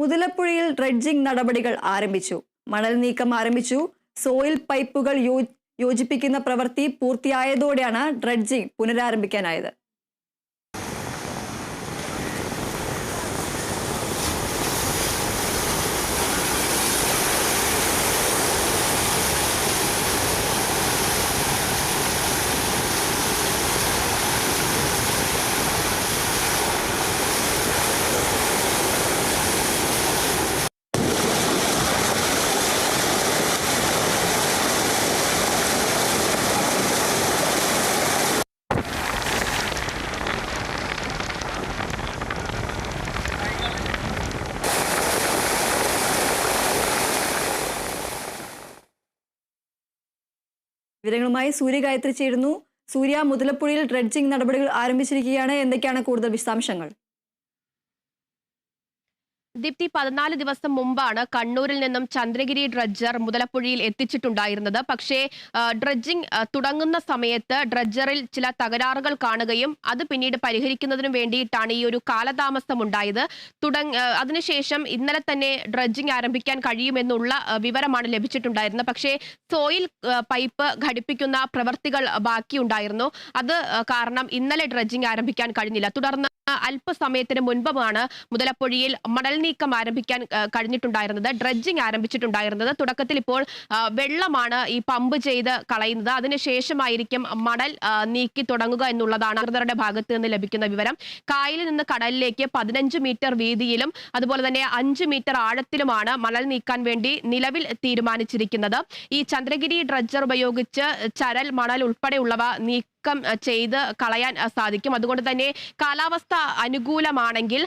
മുതലപ്പുഴയിൽ dredging നടപടികൾ ആരംഭിച്ചു. മണൽ നീക്കം ആരംഭിച്ചു. സോയിൽ പൈപ്പുകൾ യോജിപ്പിക്കുന്ന പ്രവൃത്തി പൂർത്തിയായതോടെയാണ് ഡ്രെഡ്ജിംഗ് പുനരാരംഭിക്കാനായത്. വിവരങ്ങളുമായി സൂര്യ ഗായത്രി ചേരുന്നു. സൂര്യ, മുതലപ്പുഴയിൽ ഡ്രെഡ്ജിംഗ് നടപടികൾ ആരംഭിച്ചിരിക്കുകയാണ്. എന്തൊക്കെയാണ് കൂടുതൽ വിശദാംശങ്ങൾ? ദീപ്തി, 14 ദിവസം മുമ്പാണ് കണ്ണൂരിൽ നിന്നും ചന്ദ്രഗിരി ഡ്രഡ്ജർ മുതലപ്പുഴയിൽ എത്തിച്ചിട്ടുണ്ടായിരുന്നത്. പക്ഷേ ഡ്രഡ്ജിംഗ് തുടങ്ങുന്ന സമയത്ത് ഡ്രഡ്ജറിൽ ചില തകരാറുകൾ കാണുകയും അത് പിന്നീട് പരിഹരിക്കുന്നതിനു വേണ്ടിയിട്ടാണ് ഈ ഒരു കാലതാമസം ഉണ്ടായത്. അതിനുശേഷം ഇന്നലെ തന്നെ ഡ്രഡ്ജിംഗ് ആരംഭിക്കാൻ കഴിയുമെന്നുള്ള വിവരമാണ് ലഭിച്ചിട്ടുണ്ടായിരുന്നത്. പക്ഷേ സോയിൽ പൈപ്പ് ഘടിപ്പിക്കുന്ന പ്രവൃത്തികൾ ബാക്കിയുണ്ടായിരുന്നു. അത് കാരണം ഇന്നലെ ഡ്രഡ്ജിംഗ് ആരംഭിക്കാൻ കഴിഞ്ഞില്ല. തുടർന്ന് അല്പസമയത്തിന് മുൻപുമാണ് മുതലപ്പുഴയിൽ മണൽ നീക്കം ആരംഭിക്കാൻ കഴിഞ്ഞിട്ടുണ്ടായിരുന്നത്, ഡ്രഡ്ജിംഗ് ആരംഭിച്ചിട്ടുണ്ടായിരുന്നത്. തുടക്കത്തിൽ ഇപ്പോൾ വെള്ളമാണ് ഈ പമ്പ് ചെയ്ത് കളയുന്നത്. അതിനുശേഷമായിരിക്കും മണൽ നീക്കി തുടങ്ങുക എന്നുള്ളതാണ് അധികൃതരുടെ ഭാഗത്ത് നിന്ന് ലഭിക്കുന്ന വിവരം. കായലിൽ നിന്ന് കടലിലേക്ക് 15 മീറ്റർ വീതിയിലും അതുപോലെ തന്നെ 5 മീറ്റർ ആഴത്തിലുമാണ് മണൽ നീക്കാൻ വേണ്ടി നിലവിൽ തീരുമാനിച്ചിരിക്കുന്നത്. ഈ ചന്ദ്രഗിരി ഡ്രഡ്ജർ ഉപയോഗിച്ച് ചരൽ, മണൽ ഉൾപ്പെടെയുള്ളവ നീക്കം ചെയ്ത് കളയാൻ സാധിക്കും. അതുകൊണ്ട് തന്നെ കാലാവസ്ഥ അനുകൂലമാണെങ്കിൽ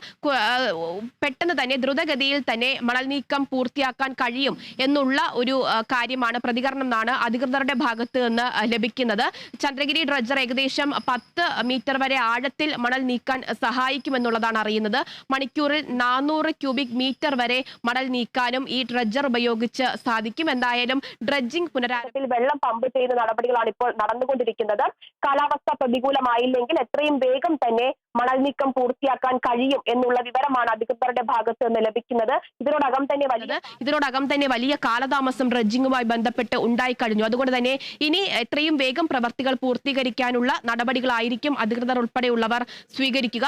പെട്ടെന്ന് തന്നെ ദ്രുതഗതിയിൽ തന്നെ മണൽ നീക്കം പൂർത്തിയാക്കാൻ കഴിയും എന്നുള്ള ഒരു കാര്യമാണ്, പ്രതികരണമാണ് അധികൃതരുടെ ഭാഗത്ത് നിന്ന് ലഭിക്കുന്നത്. ചന്ദ്രഗിരി ഡ്രഡ്ജർ ഏകദേശം 10 മീറ്റർ വരെ ആഴത്തിൽ മണൽ നീക്കാൻ സഹായിക്കുമെന്നുള്ളതാണ് അറിയുന്നത്. മണിക്കൂറിൽ 400 ക്യൂബിക് മീറ്റർ വരെ മണൽ നീക്കാനും ഈ ഡ്രഡ്ജർ ഉപയോഗിച്ച് സാധിക്കും. എന്തായാലും ഡ്രഡ്ജിംഗ് പുനരാരംഭത്തിൽ വെള്ളം പമ്പ് ചെയ്യുന്ന നടപടികളാണ് ഇപ്പോൾ നടന്നുകൊണ്ടിരിക്കുന്നത്. കാലാവസ്ഥ പ്രതികൂലമായില്ലെങ്കിൽ എത്രയും വേഗം തന്നെ മണൽ നീക്കം പൂർത്തിയാക്കാൻ കഴിയും എന്നുള്ള വിവരമാണ് അധികൃതരുടെ ഭാഗത്ത് നിന്ന് ലഭിക്കുന്നത്. ഇതിനോടകം തന്നെ വലിയ കാലതാമസം ഡ്രഡ്ജിംഗുമായി ബന്ധപ്പെട്ട് ഉണ്ടായിക്കഴിഞ്ഞു. അതുകൊണ്ട് തന്നെ ഇനി എത്രയും വേഗം പ്രവർത്തികൾ പൂർത്തീകരിക്കാനുള്ള നടപടികളായിരിക്കും അധികൃതർ ഉൾപ്പെടെയുള്ളവർ സ്വീകരിക്കുക.